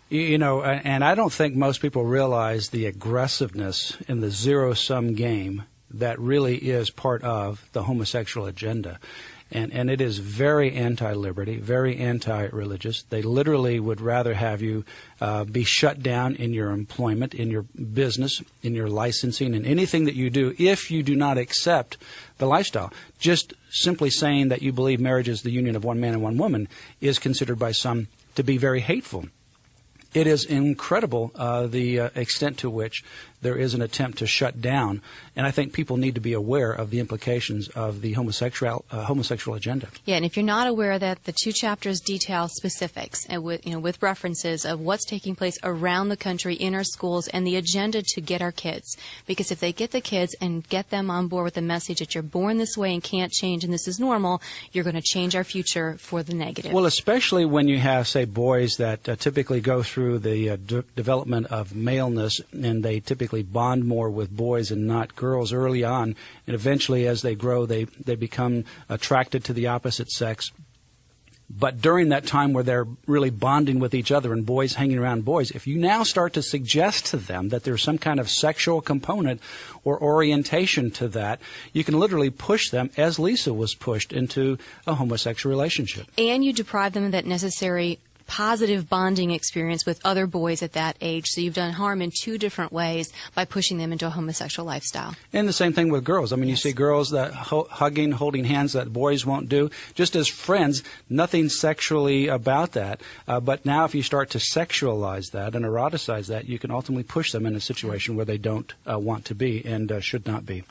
You know, and I don't think most people realize the aggressiveness in the zero-sum game that really is part of the homosexual agenda. And it is very anti-liberty, very anti-religious. They literally would rather have you be shut down in your employment, in your business, in your licensing, and anything that you do if you do not accept the lifestyle. Just simply saying that you believe marriage is the union of one man and one woman is considered by some to be very hateful. It is incredible the extent to which there is an attempt to shut down, and I think people need to be aware of the implications of the homosexual agenda. Yeah, and if you're not aware of that, the 2 chapters detail specifics and with references of what's taking place around the country in our schools and the agenda to get our kids. Because if they get the kids and get them on board with the message that you're born this way and can't change and this is normal, you're going to change our future for the negative. Well, especially when you have, say, boys that typically go through the development of maleness, and they typically bond more with boys and not girls early on, and eventually as they grow they become attracted to the opposite sex. But during that time where they're really bonding with each other and boys hanging around boys, if you now start to suggest to them that there's some kind of sexual component or orientation to that, you can literally push them, as Lisa was pushed, into a homosexual relationship. And you deprive them of that necessary positive bonding experience with other boys at that age. So you've done harm in 2 different ways by pushing them into a homosexual lifestyle. And the same thing with girls. I mean, yes. You see girls that hugging, holding hands that boys won't do. Just as friends, nothing sexually about that. But now if you start to sexualize that and eroticize that, you can ultimately push them in a situation where they don't want to be and should not be.